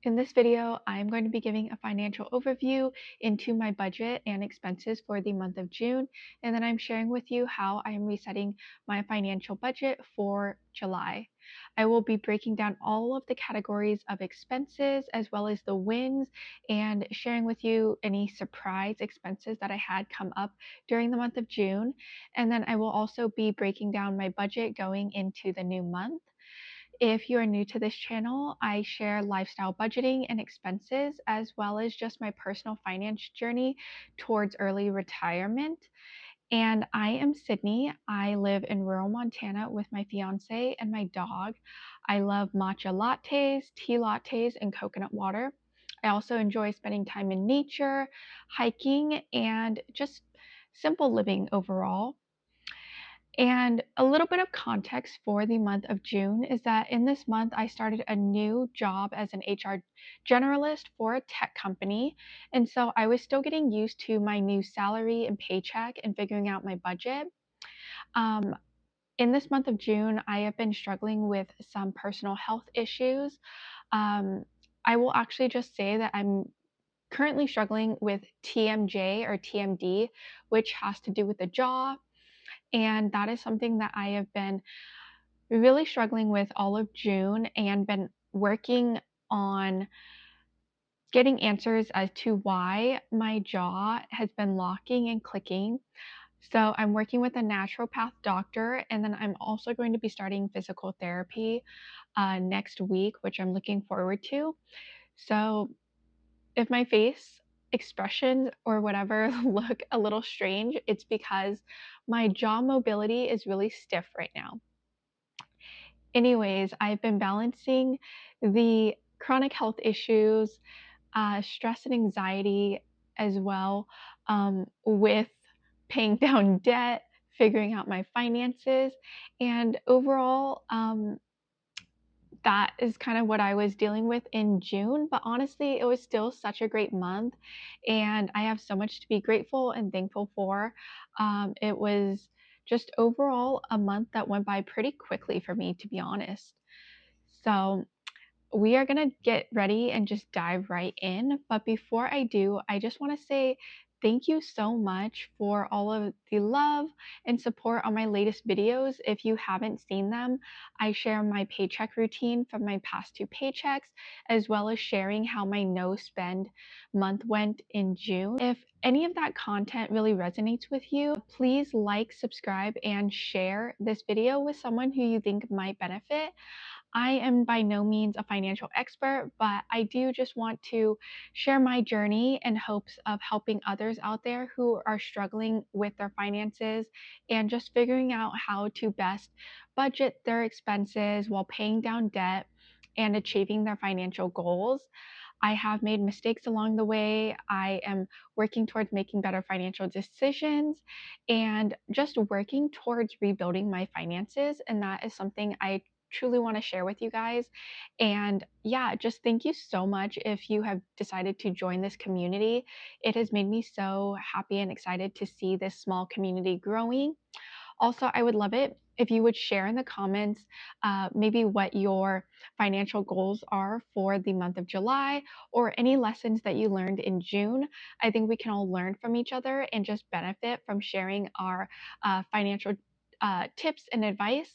In this video, I'm going to be giving a financial overview into my budget and expenses for the month of June, and then I'm sharing with you how I am resetting my financial budget for July. I will be breaking down all of the categories of expenses as well as the wins and sharing with you any surprise expenses that I had come up during the month of June. And then I will also be breaking down my budget going into the new month. If you are new to this channel, I share lifestyle budgeting and expenses, as well as just my personal finance journey towards early retirement. And I am Sydney. I live in rural Montana with my fiance and my dog. I love matcha lattes, tea lattes, and coconut water. I also enjoy spending time in nature, hiking, and just simple living overall. And a little bit of context for the month of June is that in this month, I started a new job as an HR generalist for a tech company. And so I was still getting used to my new salary and paycheck and figuring out my budget. Um, in this month of June, I have been struggling with some personal health issues. Um, I will actually just say that I'm currently struggling with TMJ or TMD, which has to do with the jaw. And that is something that I have been really struggling with all of June and been working on getting answers as to why my jaw has been locking and clicking. So I'm working with a naturopath doctor, and then I'm also going to be starting physical therapy next week, which I'm looking forward to. So if my face expressions or whatever look a little strange, it's because my jaw mobility is really stiff right now. Anyways, I've been balancing the chronic health issues, stress and anxiety as well, with paying down debt, figuring out my finances, and overall, that is kind of what I was dealing with in June. But honestly, it was still such a great month, and I have so much to be grateful and thankful for. It was just overall a month that went by pretty quickly for me, to be honest. So we are going to get ready and just dive right in. But before I do, I just want to say thank you so much for all of the love and support on my latest videos. If you haven't seen them, I share my paycheck routine from my past two paychecks, as well as sharing how my no spend month went in June. If any of that content really resonates with you, please like, subscribe, and share this video with someone who you think might benefit. I am by no means a financial expert, but I do just want to share my journey in hopes of helping others out there who are struggling with their finances and just figuring out how to best budget their expenses while paying down debt and achieving their financial goals. I have made mistakes along the way. I am working towards making better financial decisions and just working towards rebuilding my finances. And that is something I truly want to share with you guys. And yeah, just thank you so much if you have decided to join this community. It has made me so happy and excited to see this small community growing. Also, I would love it if you would share in the comments maybe what your financial goals are for the month of July or any lessons that you learned in June. I think we can all learn from each other and just benefit from sharing our financial tips and advice.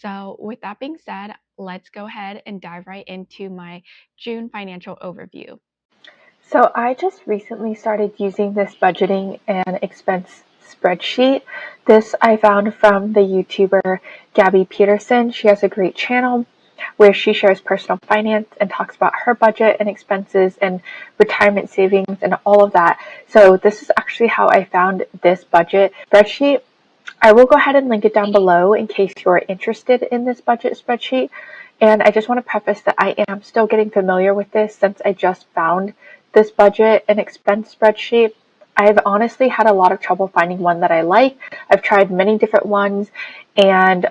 So with that being said, let's go ahead and dive right into my June financial overview. So I just recently started using this budgeting and expense spreadsheet. This I found from the YouTuber Gabby Peterson. She has a great channel where she shares personal finance and talks about her budget and expenses and retirement savings and all of that. So this is actually how I found this budget spreadsheet. I will go ahead and link it down below in case you're interested in this budget spreadsheet. And I just want to preface that I am still getting familiar with this since I just found this budget and expense spreadsheet. I've honestly had a lot of trouble finding one that I like. I've tried many different ones, and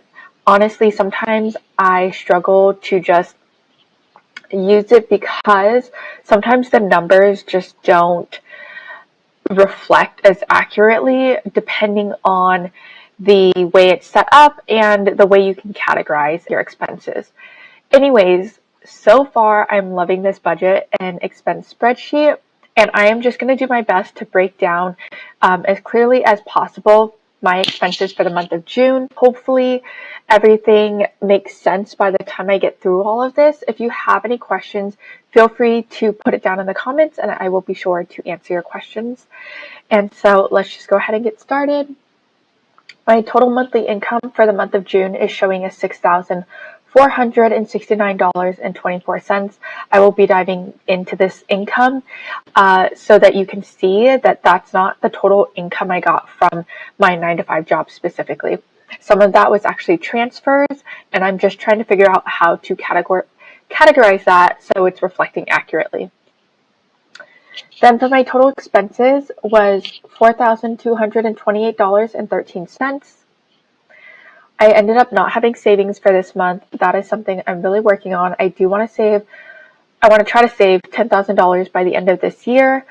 honestly, sometimes I struggle to just use it because sometimes the numbers just don't reflect as accurately depending on the way it's set up and the way you can categorize your expenses. Anyways, so far I'm loving this budget and expense spreadsheet, and I am just going to do my best to break down as clearly as possible my expenses for the month of June. Hopefully everything makes sense by the time I get through all of this. If you have any questions, feel free to put it down in the comments and I will be sure to answer your questions. And so let's just go ahead and get started. My total monthly income for the month of June is showing as $6,469.24. I will be diving into this income so that you can see that that's not the total income I got from my 9-to-5 job specifically. Some of that was actually transfers, and I'm just trying to figure out how to categorize that so it's reflecting accurately. Then for my total expenses was $4,228.13. I ended up not having savings for this month. That is something I'm really working on. I want to try to save $10,000 by the end of this year.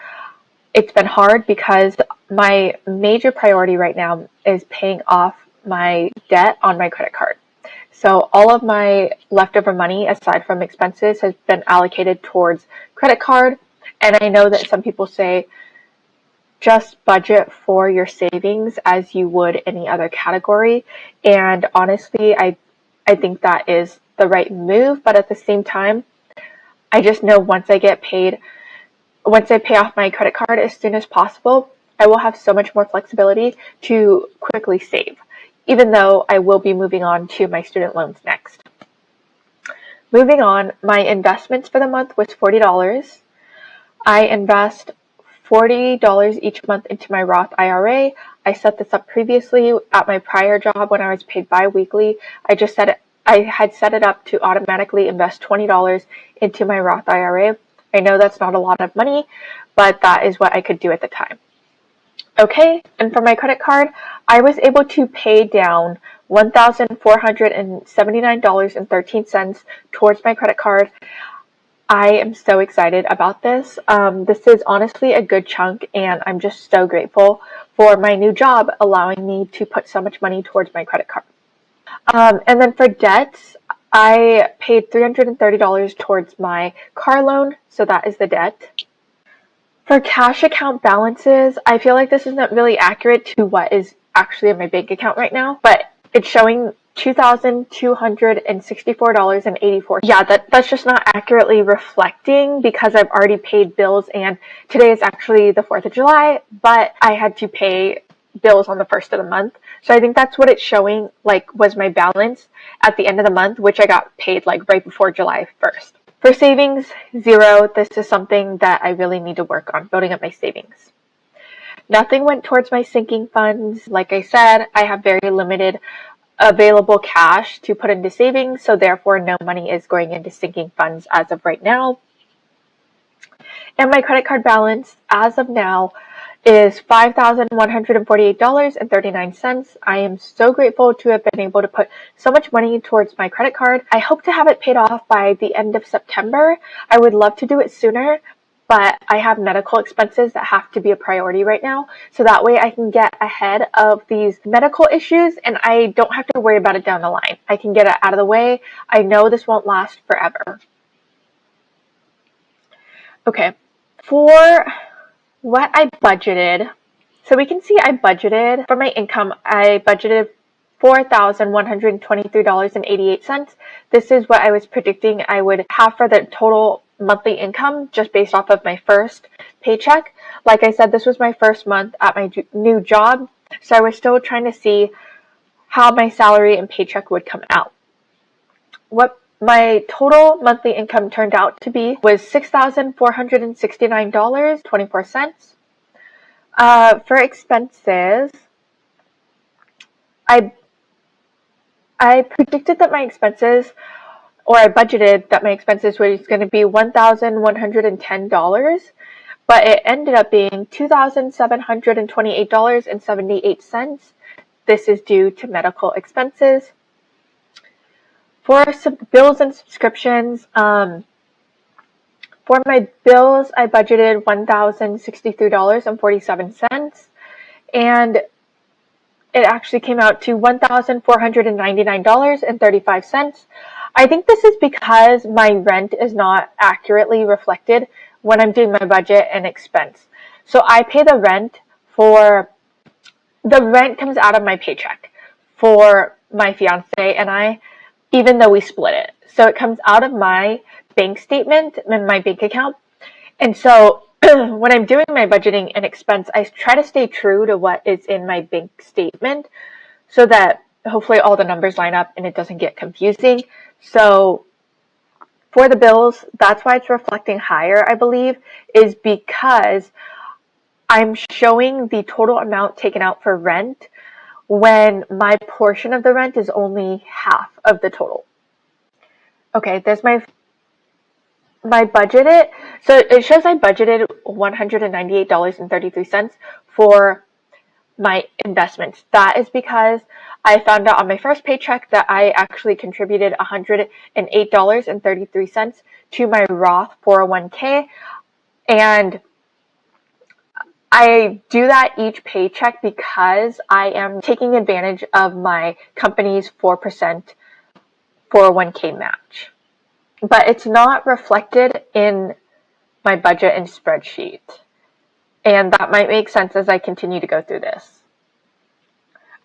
It's been hard because my major priority right now is paying off my debt on my credit card. So all of my leftover money, aside from expenses, has been allocated towards credit card. And I know that some people say just budget for your savings as you would any other category. And honestly, I think that is the right move. But at the same time, I just know once I pay off my credit card as soon as possible, I will have so much more flexibility to quickly save, even though I will be moving on to my student loans next. Moving on, my investments for the month was $40. I invest $40 each month into my Roth IRA. I set this up previously at my prior job when I was paid bi-weekly. I had set it up to automatically invest $20 into my Roth IRA. I know that's not a lot of money, but that is what I could do at the time. Okay, and for my credit card, I was able to pay down $1,479.13 towards my credit card. I am so excited about this. This is honestly a good chunk, and I'm just so grateful for my new job allowing me to put so much money towards my credit card. And then for debts, I paid $330 towards my car loan, so that is the debt. For cash account balances, I feel like this isn't really accurate to what is actually in my bank account right now, but it's showing $2,264.84. Yeah, that's just not accurately reflecting because I've already paid bills, and today is actually the 4th of July, but I had to pay bills on the 1st of the month. So I think that's what it's showing, like, was my balance at the end of the month, which I got paid like right before July 1st. For savings, zero. This is something that I really need to work on, building up my savings. Nothing went towards my sinking funds. Like I said, I have very limited available cash to put into savings, so therefore no money is going into sinking funds as of right now. And my credit card balance as of now is $5,148.39. I am so grateful to have been able to put so much money towards my credit card. I hope to have it paid off by the end of September. I would love to do it sooner, but I have medical expenses that have to be a priority right now. So that way I can get ahead of these medical issues and I don't have to worry about it down the line. I can get it out of the way. I know this won't last forever. Okay, for what I budgeted, so we can see I budgeted for my income, I budgeted $4,123.88. This is what I was predicting I would have for the total monthly income just based off of my first paycheck. Like I said, this was my first month at my new job, so I was still trying to see how my salary and paycheck would come out. What my total monthly income turned out to be was $6,469.24. For expenses, I predicted that my expenses, or I budgeted that my expenses was going to be $1,110, but it ended up being $2,728.78. This is due to medical expenses. For bills and subscriptions, for my bills, I budgeted $1,063.47, and it actually came out to $1,499.35. I think this is because my rent is not accurately reflected when I'm doing my budget and expense. So I pay the rent comes out of my paycheck for my fiance and I, even though we split it. So it comes out of my bank statement and my bank account. And so when I'm doing my budgeting and expense, I try to stay true to what is in my bank statement so that hopefully all the numbers line up and it doesn't get confusing. So for the bills, that's why it's reflecting higher, I believe, is because I'm showing the total amount taken out for rent when my portion of the rent is only half of the total. Okay, there's my budgeted. So it shows I budgeted $198.33 for my investments. That is because I found out on my first paycheck that I actually contributed $108.33 to my Roth 401k. And I do that each paycheck because I am taking advantage of my company's 4% 401k match. But it's not reflected in my budget and spreadsheet. And that might make sense as I continue to go through this.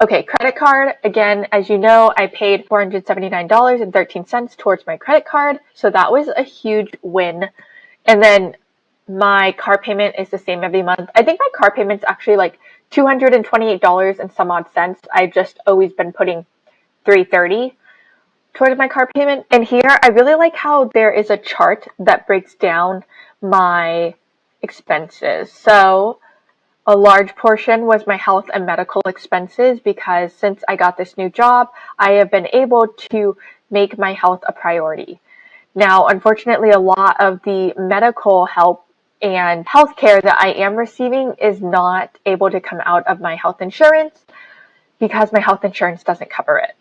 Okay, credit card. Again, as you know, I paid $479.13 towards my credit card. So that was a huge win. And then my car payment is the same every month. I think my car payment's actually like $228 and some odd cents. I've just always been putting $330 towards my car payment. And here, I really like how there is a chart that breaks down my expenses. So a large portion was my health and medical expenses because since I got this new job, I have been able to make my health a priority. Now, unfortunately, a lot of the medical help and healthcare that I am receiving is not able to come out of my health insurance because my health insurance doesn't cover it.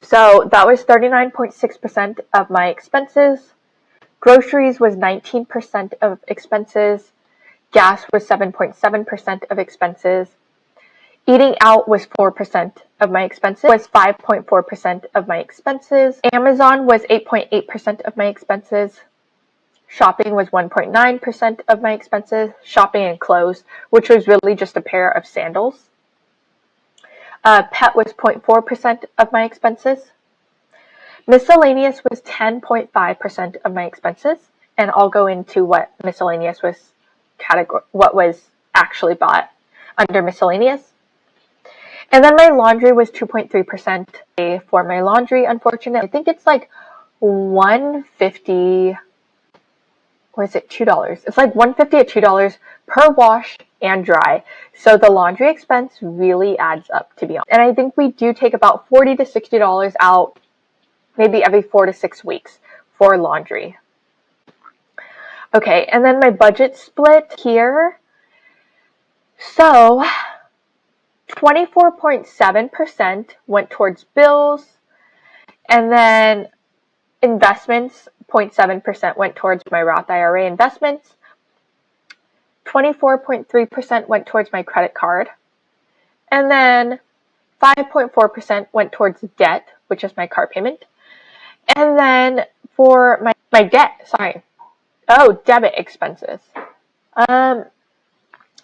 So that was 39.6% of my expenses. Groceries was 19% of expenses. Gas was 7.7% of expenses. Eating out was 4% of my expenses, was 5.4% of my expenses. Amazon was 8.8% of my expenses. Shopping was 1.9% of my expenses. Shopping and clothes, which was really just a pair of sandals. Pet was 0.4% of my expenses. Miscellaneous was 10.5% of my expenses. And I'll go into what miscellaneous was what was actually bought under miscellaneous. And then my laundry was 2.3% for my laundry, unfortunately. I think it's like $150, or is it $2? It's like $150 or $2 per wash and dry. So the laundry expense really adds up, to be honest. And I think we do take about $40 to $60 out maybe every 4 to 6 weeks for laundry. Okay, and then my budget split here. So 24.7% went towards bills, and then investments, 0.7% went towards my Roth IRA investments. 24.3% went towards my credit card, and then 5.4% went towards debt, which is my car payment. And then for my debit expenses.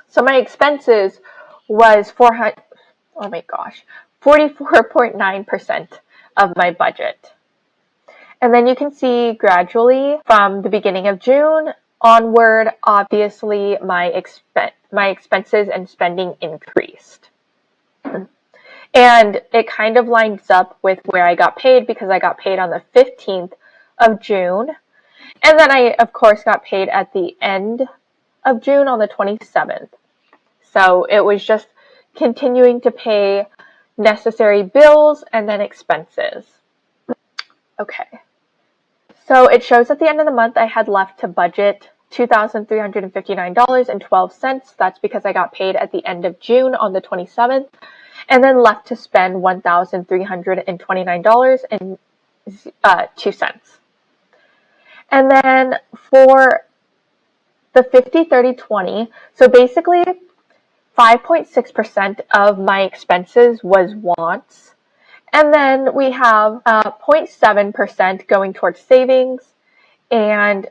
So my expenses was 44.9% of my budget. And then you can see gradually from the beginning of June onward, obviously my expenses and spending increased. And it kind of lines up with where I got paid because I got paid on the 15th of June. And then I, of course, got paid at the end of June on the 27th. So it was just continuing to pay necessary bills and then expenses. Okay. So it shows at the end of the month I had left to budget $2,359.12. That's because I got paid at the end of June on the 27th. And then left to spend $1,329.02. And then for the 50-30-20, so basically 5.6% of my expenses was wants, And then we have 0.7% going towards savings and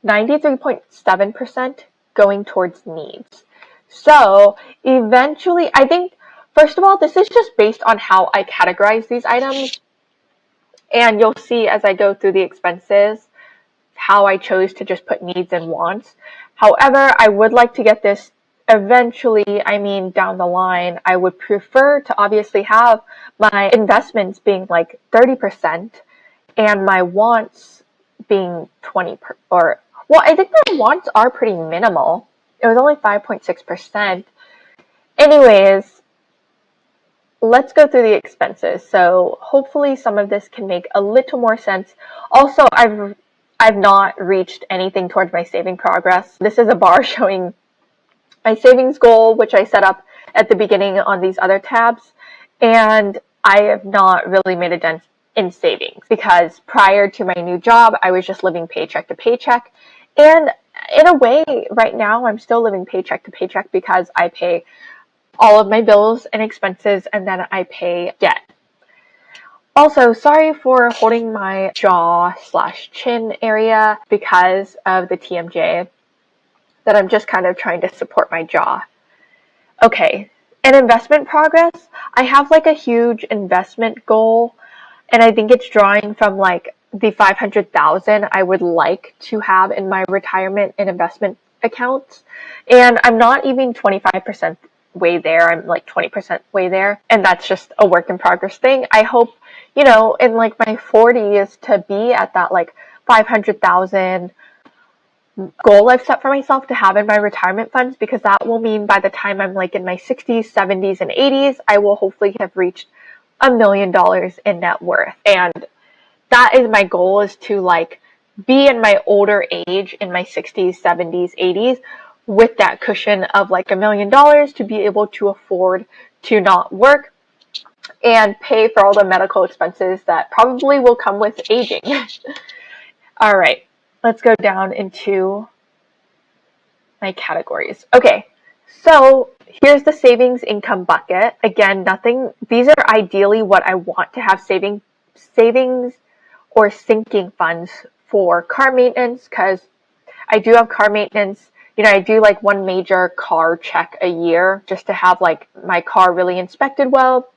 93.7% going towards needs. So eventually, I think, first of all, this is just based on how I categorize these items. And you'll see as I go through the expenses how I chose to just put needs and wants. However, I would like to get this eventually, I mean, down the line. I would prefer to obviously have my investments being like 30% and my wants being 20 or, well, I think my wants are pretty minimal. It was only 5.6%. Anyways, let's go through the expenses. So hopefully some of this can make a little more sense. Also, I've not reached anything towards my saving progress. This is a bar showing my savings goal, which I set up at the beginning on these other tabs. And I have not really made a dent in savings because prior to my new job, I was just living paycheck to paycheck. And in a way, right now, I'm still living paycheck to paycheck because I pay all of my bills and expenses and then I pay debt. Also, sorry for holding my jaw/chin area because of the TMJ that I'm just kind of trying to support my jaw. Okay, in investment progress, I have like a huge investment goal and I think it's drawing from like the 500,000 I would like to have in my retirement and investment accounts. And I'm not even 25% way there. I'm like 20% way there. And that's just a work in progress thing. I hope, in like my 40s to be at that like 500,000 goal I've set for myself to have in my retirement funds, because that will mean by the time I'm like in my 60s, 70s, and 80s, I will hopefully have reached $1 million in net worth. And that is my goal, is to like be in my older age in my 60s, 70s, 80s with that cushion of like $1 million to be able to afford to not work and pay for all the medical expenses that probably will come with aging. All right, let's go down into my categories. Okay, so here's the savings income bucket. Again, these are ideally what I want to have savings or sinking funds for car maintenance, because I do have car maintenance. I do like one major car check a year just to have like my car really inspected well.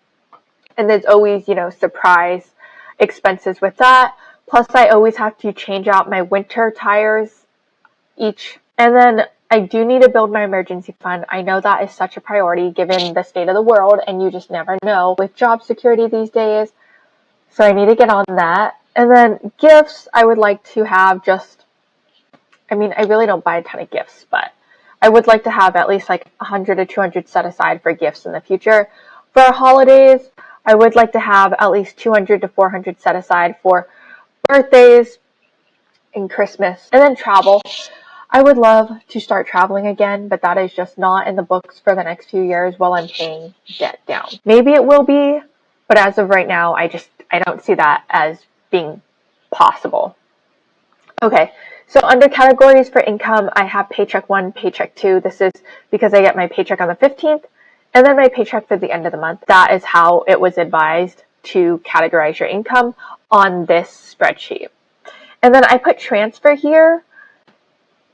And there's always, surprise expenses with that. Plus, I always have to change out my winter tires each. And then I do need to build my emergency fund. I know that is such a priority given the state of the world, and you just never know with job security these days. So I need to get on that. And then gifts, I would like to have I really don't buy a ton of gifts, but I would like to have at least like 100 to 200 set aside for gifts in the future. For holidays, I would like to have at least 200 to 400 set aside for birthdays and Christmas. And then travel. I would love to start traveling again, but that is just not in the books for the next few years while I'm paying debt down. Maybe it will be, but as of right now, I don't see that as being possible. Okay, so under categories for income, I have paycheck 1, paycheck 2. This is because I get my paycheck on the 15th and then my paycheck for the end of the month. That is how it was advised to categorize your income on this spreadsheet. And then I put transfer here,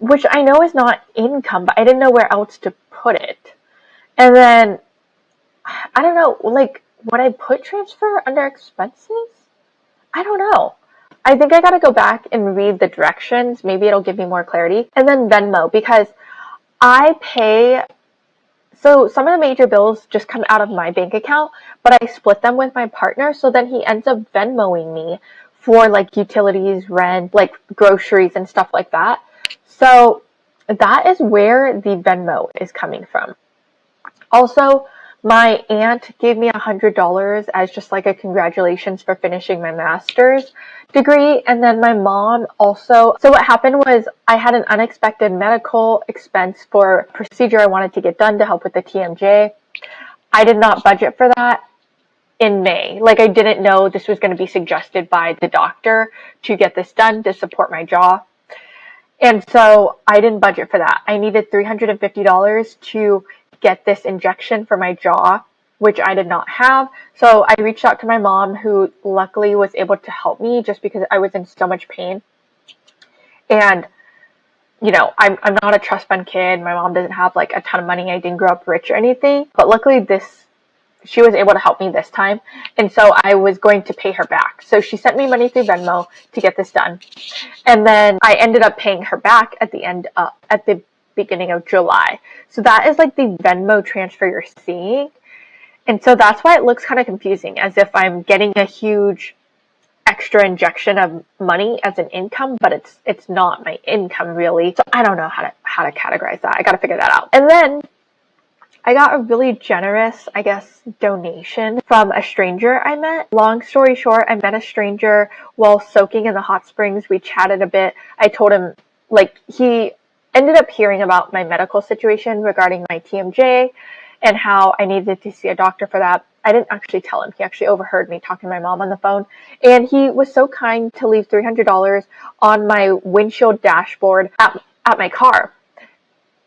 which I know is not income, but I didn't know where else to put it. And then, I don't know, like, would I put transfer under expenses? I don't know. I think I gotta go back and read the directions. Maybe it'll give me more clarity. And then Venmo, because so some of the major bills just come out of my bank account, but I split them with my partner, so then he ends up Venmoing me for like utilities, rent, like groceries and stuff like that. So that is where the Venmo is coming from. Also, my aunt gave me $100 as just like a congratulations for finishing my master's degree. And then my mom also, so what happened was I had an unexpected medical expense for a procedure I wanted to get done to help with the TMJ. I did not budget for that in May. Like, I didn't know this was going to be suggested by the doctor to get this done to support my jaw. And so I didn't budget for that. I needed $350 to get this injection for my jaw. which I did not have. So I reached out to my mom, who luckily was able to help me just because I was in so much pain. And, you know, I'm not a trust fund kid. My mom doesn't have like a ton of money. I didn't grow up rich or anything. But luckily she was able to help me this time. And so I was going to pay her back. So she sent me money through Venmo to get this done. And then I ended up paying her back at the beginning of July. So that is like the Venmo transfer you're seeing. And so that's why it looks kind of confusing, as if I'm getting a huge extra injection of money as an income, but it's not my income really. So I don't know how to categorize that. I got to figure that out. And then I got a really generous, I guess, donation from a stranger I met. Long story short, I met a stranger while soaking in the hot springs. We chatted a bit. I told him, like, he ended up hearing about my medical situation regarding my TMJ and how I needed to see a doctor for that. I didn't actually tell him. He actually overheard me talking to my mom on the phone. And he was so kind to leave $300 on my windshield dashboard at my car.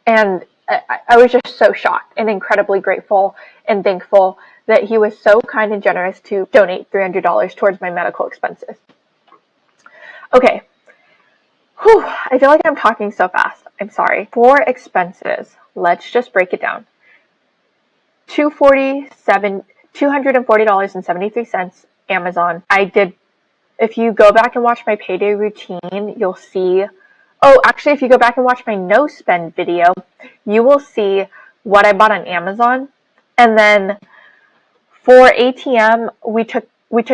And I was just so shocked and incredibly grateful and thankful that he was so kind and generous to donate $300 towards my medical expenses. Okay. Whew, I feel like I'm talking so fast. I'm sorry. For expenses, let's just break it down. $240.73 Amazon. If you go back and watch my payday routine, you'll see. Oh, actually, if you go back and watch my no spend video, you will see what I bought on Amazon. And then for ATM, we took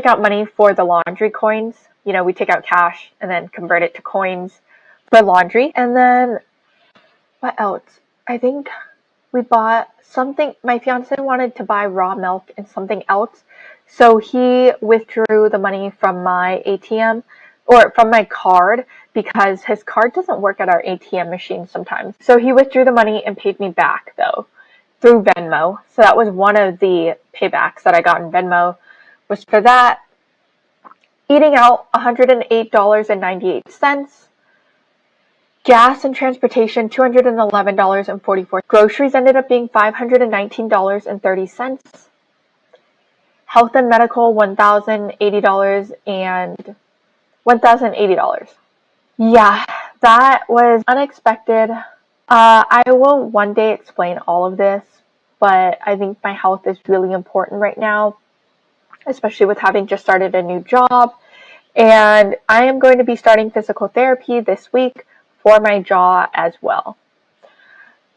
out money for the laundry coins. You know, we take out cash and then convert it to coins for laundry. And then what else? I think we bought something. My fiance wanted to buy raw milk and something else. So he withdrew the money from my ATM or from my card because his card doesn't work at our ATM machine sometimes. So he withdrew the money and paid me back though through Venmo. So that was one of the paybacks that I got in Venmo, was for that. Eating out, $108.98. Gas and transportation, $211.44. Groceries ended up being $519.30. Health and medical, $1,080 and $1,080. Yeah, that was unexpected. I will one day explain all of this, but I think my health is really important right now, especially with having just started a new job. And I am going to be starting physical therapy this week for my jaw as well.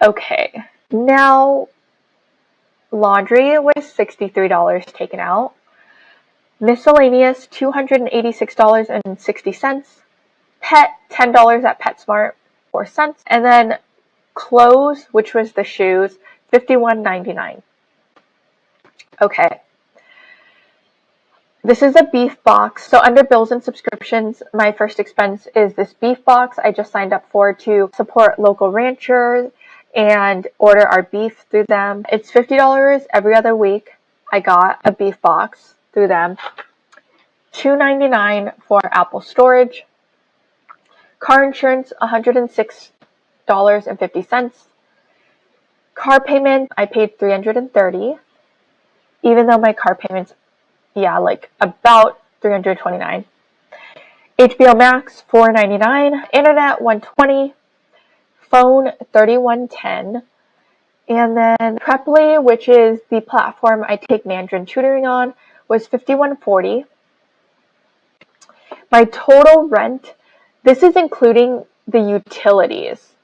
Okay, now laundry was $63 taken out. Miscellaneous, $286.60. Pet, $10 at PetSmart, 4 cents. And then clothes, which was the shoes, $51.99. Okay. This is a beef box. So under bills and subscriptions, my first expense is this beef box I just signed up for to support local ranchers and order our beef through them. It's $50 every other week. I got a beef box through them. $2.99 for Apple storage. Car insurance, $106.50. Car payment, I paid $330, even though my car payments, like about $329. HBO Max, $4.99. Internet, $120. Phone, $31.10. And then Preply, which is the platform I take Mandarin tutoring on, was $51.40. My total rent, this is including the utilities.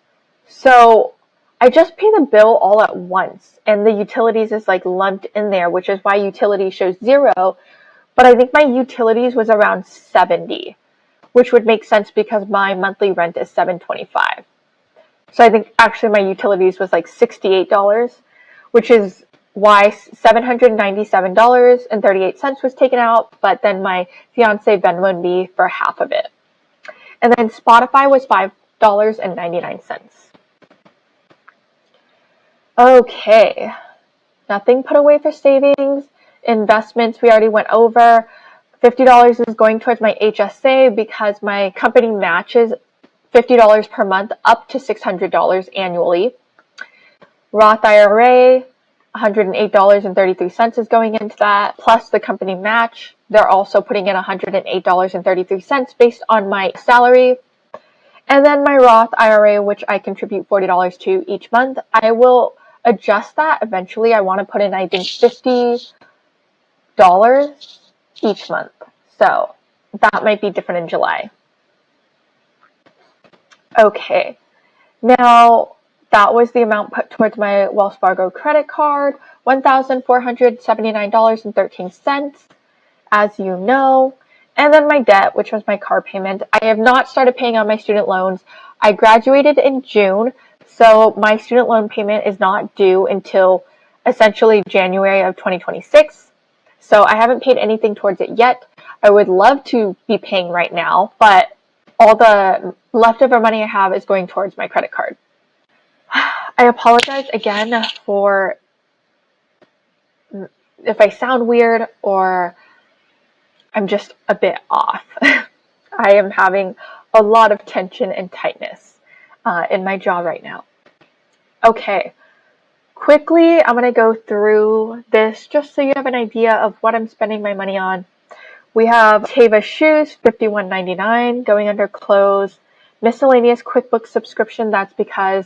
So I just pay the bill all at once, and the utilities is like lumped in there, which is why utilities shows $0. But I think my utilities was around $70, which would make sense because my monthly rent is $725. So I think actually my utilities was like $68, which is why $797.38 was taken out, but then my fiance Venmo'd me for half of it. And then Spotify was $5.99. Okay, nothing put away for savings. Investments we already went over. $50 is going towards my HSA because my company matches $50 per month up to $600 annually. Roth IRA, $108.33 is going into that, plus the company match. They're also putting in $108.33 based on my salary. And then my Roth IRA, which I contribute $40 to each month, I will adjust that eventually. I want to put in, I think, $50 each month. So that might be different in July. Okay. Now, that was the amount put towards my Wells Fargo credit card, $1,479.13, as you know. And then my debt, which was my car payment. I have not started paying on my student loans. I graduated in June, so my student loan payment is not due until essentially January of 2026. So I haven't paid anything towards it yet. I would love to be paying right now, but all the leftover money I have is going towards my credit card. I apologize again for if I sound weird or I'm just a bit off. I am having a lot of tension and tightness in my jaw right now. Okay, quickly, I'm going to go through this just so you have an idea of what I'm spending my money on. We have Teva shoes, $51.99, going under clothes. Miscellaneous QuickBooks subscription, that's because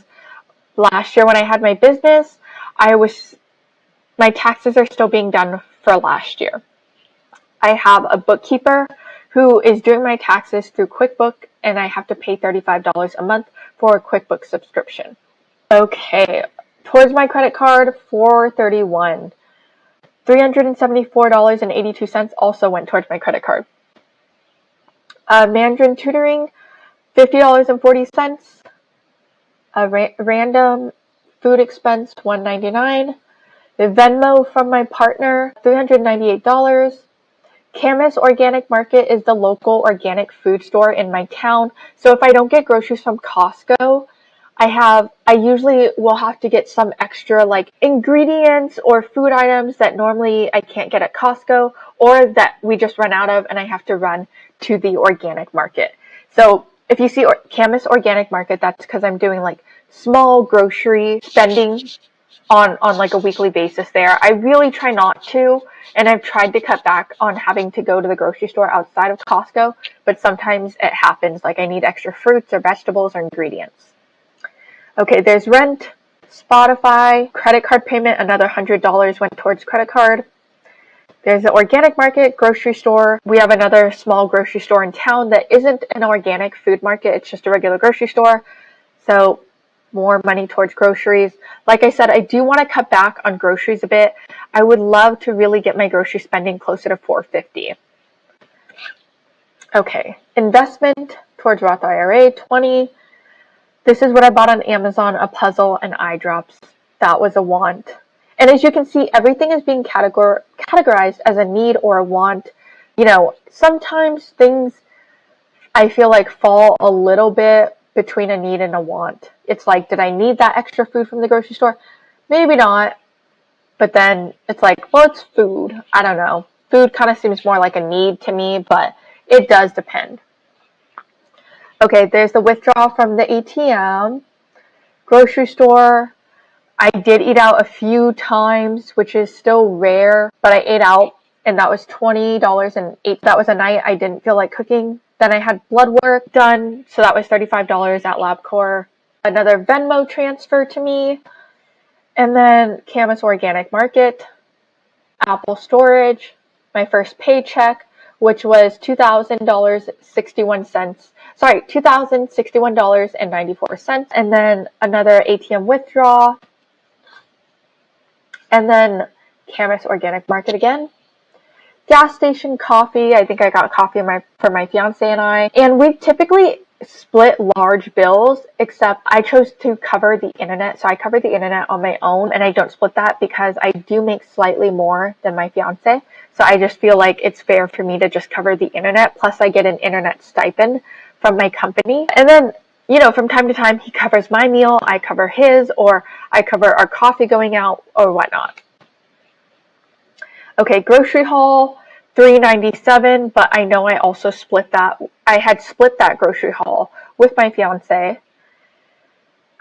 last year when I had my business, my taxes are still being done for last year. I have a bookkeeper who is doing my taxes through QuickBooks, and I have to pay $35 a month for a QuickBooks subscription. Okay, towards my credit card, $431. $374.82 also went towards my credit card. Mandarin tutoring, $50.40. Random food expense, $199. The Venmo from my partner, $398. Camus Organic Market is the local organic food store in my town. So if I don't get groceries from Costco, I usually will have to get some extra like ingredients or food items that normally I can't get at Costco or that we just run out of and I have to run to the organic market. So if you see Camus Organic Market, that's because I'm doing like small grocery spending on like a weekly basis there. I really try not to, and I've tried to cut back on having to go to the grocery store outside of Costco, but sometimes it happens, like I need extra fruits or vegetables or ingredients. Okay, there's rent, Spotify, credit card payment, another $100 went towards credit card. There's the organic market, grocery store. We have another small grocery store in town that isn't an organic food market, it's just a regular grocery store. So more money towards groceries. Like I said, I do want to cut back on groceries a bit. I would love to really get my grocery spending closer to $450. Okay, investment towards Roth IRA, $20. This is what I bought on Amazon, a puzzle and eye drops. That was a want. And as you can see, everything is being categorized as a need or a want. You know, sometimes things I feel like fall a little bit between a need and a want. It's like, did I need that extra food from the grocery store? Maybe not. But then it's like, well, it's food. I don't know. Food kind of seems more like a need to me, but it does depend. Okay, there's the withdrawal from the ATM. Grocery store. I did eat out a few times, which is still rare, but I ate out, and that was $20.08. That was a night I didn't feel like cooking. Then I had blood work done, so that was $35 at LabCorp. Another Venmo transfer to me. And then Camus Organic Market, Apple Storage, my first paycheck, which was $2,061.94. And then another ATM withdrawal. And then Camus Organic Market again. Gas station coffee. I think I got coffee for my fiance and I. And we typically split large bills, except I chose to cover the internet. So I cover the internet on my own, and I don't split that because I do make slightly more than my fiance. So I just feel like it's fair for me to just cover the internet. Plus I get an internet stipend from my company. And then, you know, from time to time he covers my meal, I cover his, or I cover our coffee going out or whatnot. Okay, grocery haul, $3.97, but I know I also split that. I had split that grocery haul with my fiance.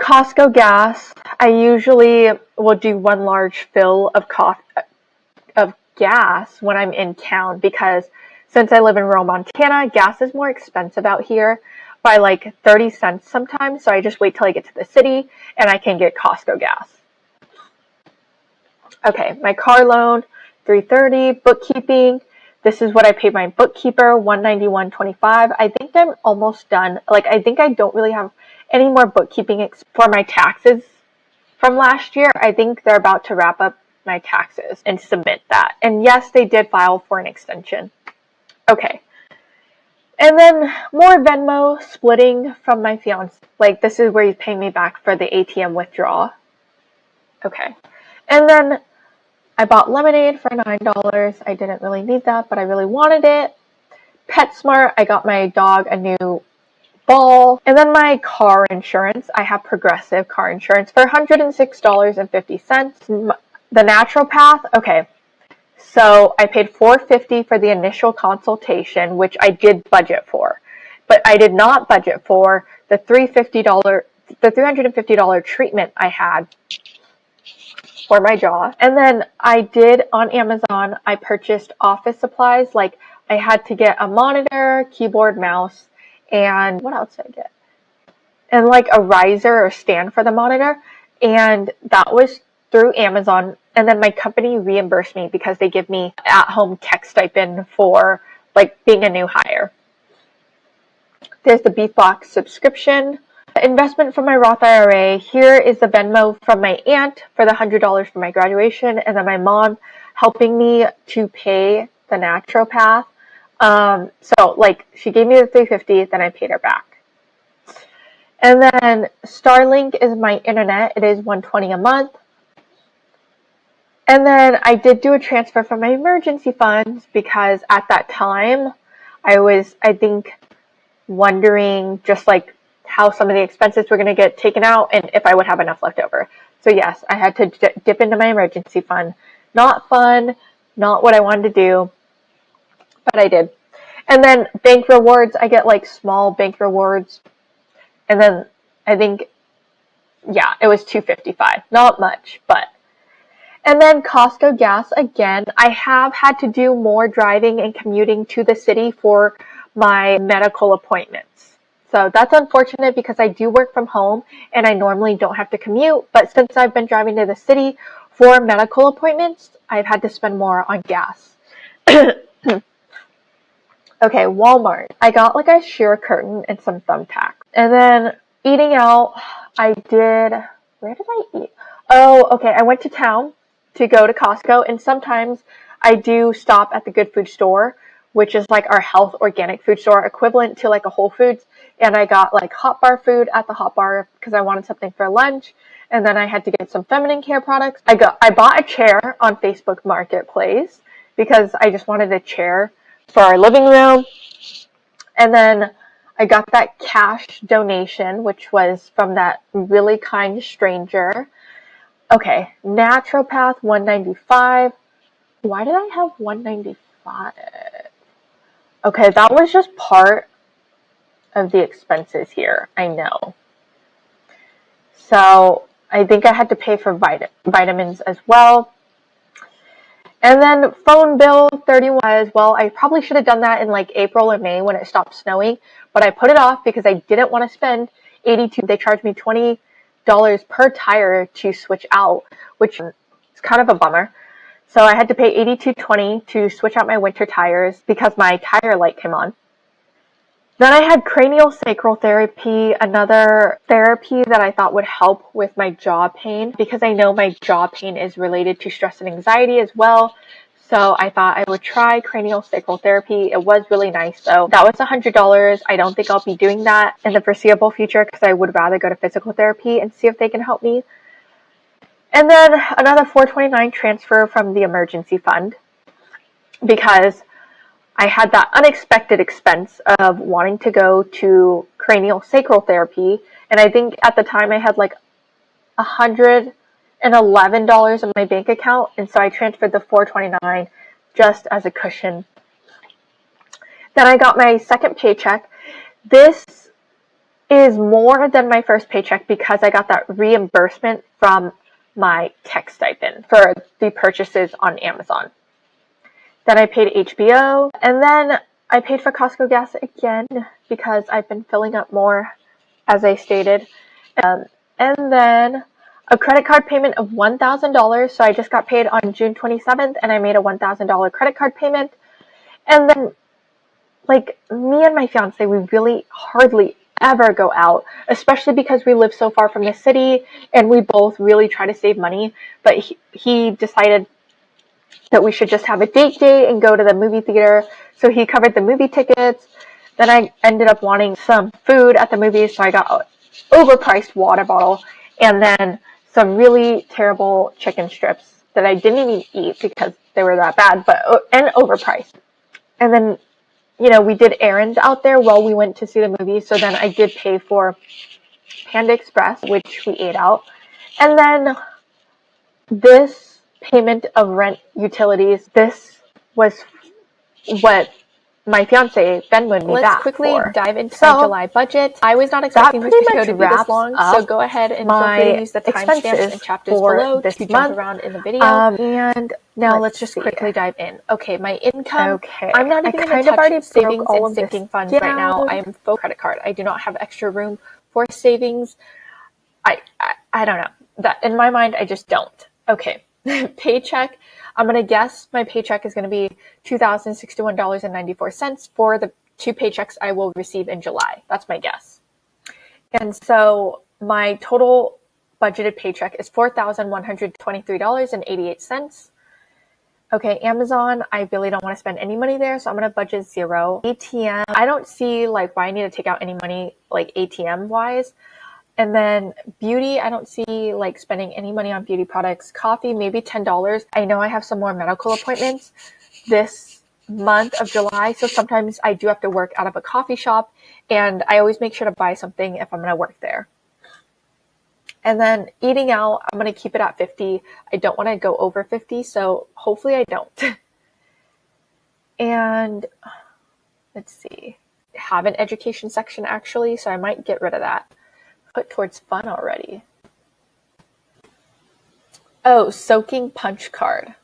Costco gas, I usually will do one large fill of gas when I'm in town because since I live in rural Montana, gas is more expensive out here by like 30 cents sometimes. So I just wait till I get to the city and I can get Costco gas. Okay, my car loan, $330, bookkeeping. This is what I paid my bookkeeper, $191.25. I think I'm almost done. Like, I think I don't really have any more bookkeeping for my taxes from last year. I think they're about to wrap up my taxes and submit that. And yes, they did file for an extension. Okay. And then more Venmo splitting from my fiance. Like, this is where he's paying me back for the ATM withdrawal. Okay. And then I bought lemonade for $9. I didn't really need that, but I really wanted it. PetSmart, I got my dog a new ball. And then my car insurance, I have Progressive car insurance for $106.50. The naturopath, okay. So I paid $450 for the initial consultation, which I did budget for. But I did not budget for the $350 treatment I had for my jaw. And then I did on Amazon, I purchased office supplies. Like I had to get a monitor, keyboard, mouse, and what else did I get? And like a riser or stand for the monitor. And that was through Amazon. And then my company reimbursed me because they give me at-home tech stipend for like being a new hire. There's the BeefBox subscription. Investment from my Roth IRA. Here is the Venmo from my aunt for the $100 for my graduation, and then my mom helping me to pay the naturopath. So like she gave me the $350, then I paid her back. And then Starlink is my internet. It is $120 a month. And then I did do a transfer from my emergency funds because at that time I was, I think, wondering just like how some of the expenses were going to get taken out and if I would have enough left over. So yes, I had to dip into my emergency fund. Not fun, not what I wanted to do, but I did. And then bank rewards, I get like small bank rewards. And then I think, yeah, it was $255. Not much, but. And then Costco gas, again, I have had to do more driving and commuting to the city for my medical appointments. So that's unfortunate because I do work from home and I normally don't have to commute. But since I've been driving to the city for medical appointments, I've had to spend more on gas. Okay, Walmart. I got like a sheer curtain and some thumbtacks. And then eating out, I did, where did I eat? Oh, okay, I went to town to go to Costco, and sometimes I do stop at the Good Food Store, which is like our health organic food store equivalent to like a Whole Foods. And I got like hot bar food at the hot bar because I wanted something for lunch. And then I had to get some feminine care products. I bought a chair on Facebook Marketplace because I just wanted a chair for our living room. And then I got that cash donation, which was from that really kind stranger. Okay, naturopath, $195. Why did I have $195? Okay, that was just part of the expenses here. I know. So I think I had to pay for vitamins as well. And then phone bill, $31 as well. I probably should have done that in like April or May when it stopped snowing, but I put it off because I didn't want to spend $82. They charged me $20 per tire to switch out, which is kind of a bummer. So I had to pay $82.20 to switch out my winter tires because my tire light came on. Then I had cranial sacral therapy, another therapy that I thought would help with my jaw pain because I know my jaw pain is related to stress and anxiety as well. So I thought I would try cranial sacral therapy. It was really nice though. That was $100. I don't think I'll be doing that in the foreseeable future because I would rather go to physical therapy and see if they can help me. And then another $429 transfer from the emergency fund because I had that unexpected expense of wanting to go to cranial sacral therapy. And I think at the time I had like $111 in my bank account. And so I transferred the $429 just as a cushion. Then I got my second paycheck. This is more than my first paycheck because I got that reimbursement from my tech stipend for the purchases on Amazon. Then I paid HBO, and then I paid for Costco gas again because I've been filling up more, as I stated. And then a credit card payment of $1,000. So I just got paid on June 27th, and I made a $1,000 credit card payment. And then, like, me and my fiance, we really hardly ever go out, especially because we live so far from the city, and we both really try to save money. But he decided that we should just have a date day and go to the movie theater. So he covered the movie tickets. Then I ended up wanting some food at the movies, so I got an overpriced water bottle and then some really terrible chicken strips that I didn't even eat because they were that bad, and overpriced. And then, we did errands out there while we went to see the movie. So then I did pay for Panda Express, which we ate out. And then this payment of rent, utilities, this was what my fiance Venmoed me back for. Let's quickly dive into my July budget. I was not expecting this video to be this long, so go ahead and feel free to use the timestamps and chapters below to jump around in the video. And now let's just quickly dive in. Okay, my income. Okay, I'm not even going to touch savings and sinking funds right now. I am full credit card. I do not have extra room for savings. I don't know. That in my mind, I just don't. Okay, paycheck. I'm going to guess my paycheck is going to be $2,061.94 for the 2 paychecks I will receive in July. That's my guess. And so my total budgeted paycheck is $4,123.88. Okay, Amazon, I really don't want to spend any money there, so I'm going to budget $0. ATM, I don't see why I need to take out any money ATM wise. And then beauty, I don't see spending any money on beauty products. Coffee, maybe $10. I know I have some more medical appointments this month of July, so sometimes I do have to work out of a coffee shop, and I always make sure to buy something if I'm going to work there. And then eating out, I'm going to keep it at 50. I don't want to go over 50, so hopefully I don't. And let's see. I have an education section actually, so I might get rid of that. Put towards fun already. Oh, soaking punch card.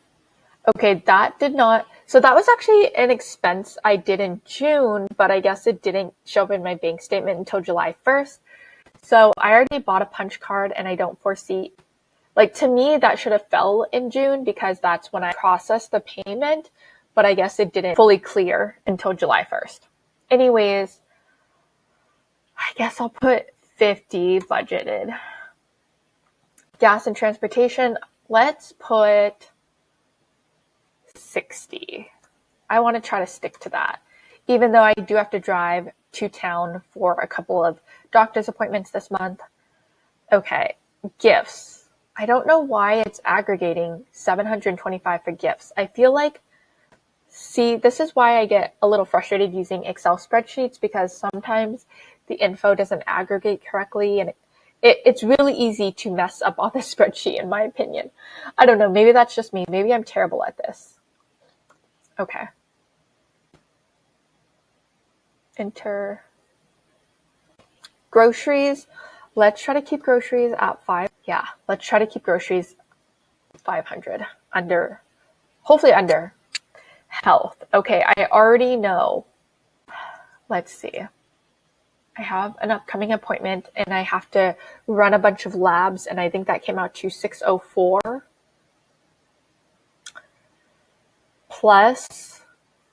Okay, that did not. So that was actually an expense I did in June, but I guess it didn't show up in my bank statement until July 1st. So I already bought a punch card and I don't foresee, to me, that should have fell in June because that's when I processed the payment, but I guess it didn't fully clear until July 1st. Anyways, I guess I'll put 50 budgeted. Gas and transportation, let's put 60. I want to try to stick to that, even though I do have to drive to town for a couple of doctor's appointments this month. Okay, gifts. I don't know why it's aggregating $725 for gifts. I feel this is why I get a little frustrated using Excel spreadsheets, because sometimes the info doesn't aggregate correctly, and it's really easy to mess up on the spreadsheet, in my opinion. I don't know. Maybe that's just me. Maybe I'm terrible at this. Okay. Enter groceries. Let's try to keep groceries at 5. Yeah, let's try to keep groceries 500 under, hopefully under. Health. Okay, I already know. Let's see. I have an upcoming appointment and I have to run a bunch of labs, and I think that came out to $604. Plus,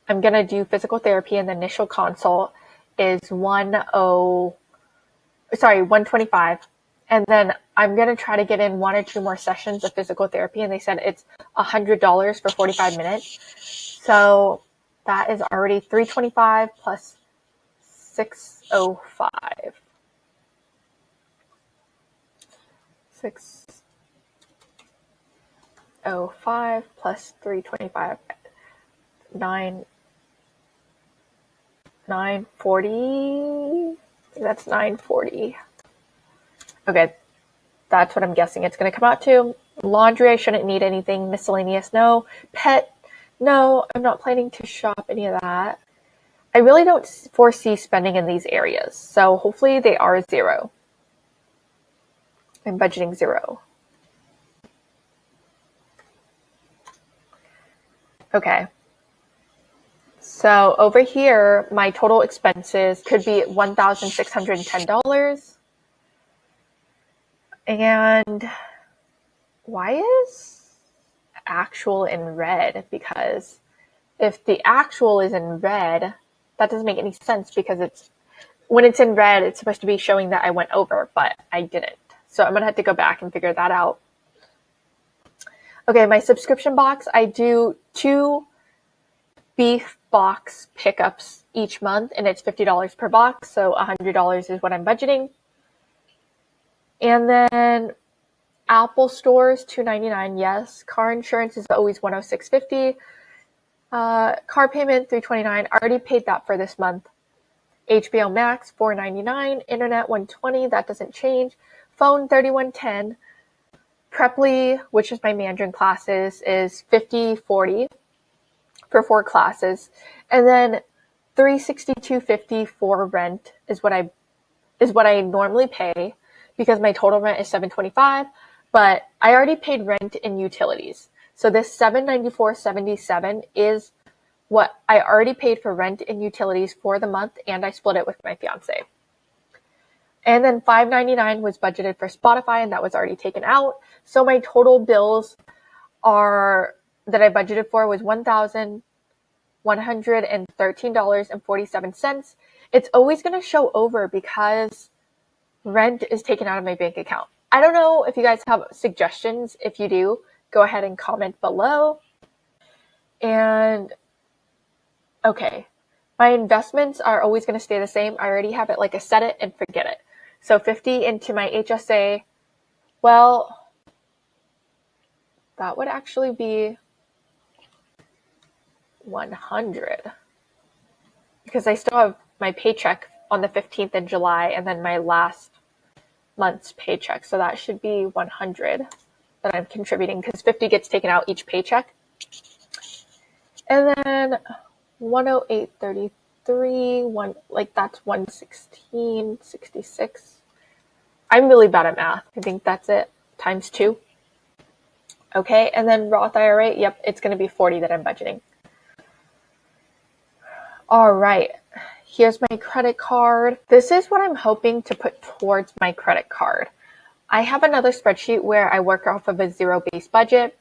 I'm going to do physical therapy, and the initial consult is $125. And then I'm going to try to get in 1 or 2 more sessions of physical therapy, and they said it's $100 for 45 minutes. So that is already $325 plus $605. $605 plus $325, $940. That's $940. Okay, that's what I'm guessing it's going to come out to. Laundry, I shouldn't need anything. Miscellaneous, no. Pet, no. I'm not planning to shop any of that. I really don't foresee spending in these areas. So hopefully they are zero. I'm budgeting zero. Okay. So over here, my total expenses could be $1,610. And why is actual in red? Because if the actual is in red, that doesn't make any sense because when it's in red, it's supposed to be showing that I went over, but I didn't. So I'm going to have to go back and figure that out. Okay, my subscription box, I do 2 beef box pickups each month, and it's $50 per box, so $100 is what I'm budgeting. And then Apple stores, $2.99, yes. Car insurance is always $106.50. Car payment, $329. I already paid that for this month. HBO Max, $4.99. Internet, $120. That doesn't change. Phone, $31.10. Preply, which is my Mandarin classes, is $50.40 for 4 classes. And then $362.50 for rent is what I normally pay because my total rent is $725, but I already paid rent and utilities. So this $794.77 is what I already paid for rent and utilities for the month, and I split it with my fiance. And then $5.99 was budgeted for Spotify, and that was already taken out. So my total bills that I budgeted for was $1,113.47. It's always going to show over because rent is taken out of my bank account. I don't know if you guys have suggestions. If you do, go ahead and comment below. And okay, my investments are always going to stay the same. I already have it like a set it and forget it. So 50 into my HSA. Well, that would actually be 100 because I still have my paycheck on the 15th in July and then my last month's paycheck. So that should be 100 that I'm contributing because 50 gets taken out each paycheck. And then 108.33, that's 116.66. I'm really bad at math. I think that's it, times 2. Okay, and then Roth IRA, yep, it's going to be 40 that I'm budgeting. All right, here's my credit card. This is what I'm hoping to put towards my credit card. I have another spreadsheet where I work off of a zero-based budget,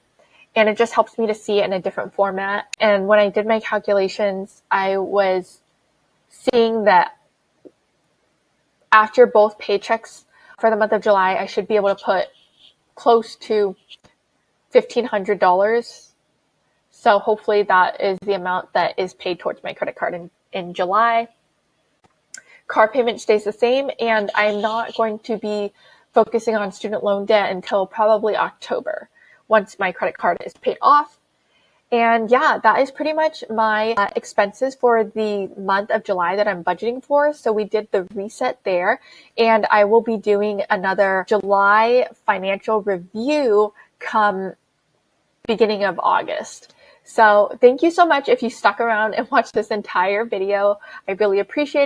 and it just helps me to see it in a different format. And when I did my calculations, I was seeing that after both paychecks for the month of July, I should be able to put close to $1,500. So hopefully that is the amount that is paid towards my credit card in July. Car payment stays the same, and I'm not going to be focusing on student loan debt until probably October once my credit card is paid off. And yeah, that is pretty much my expenses for the month of July that I'm budgeting for. So we did the reset there, and I will be doing another July financial review come beginning of August. So thank you so much if you stuck around and watched this entire video. I really appreciate it.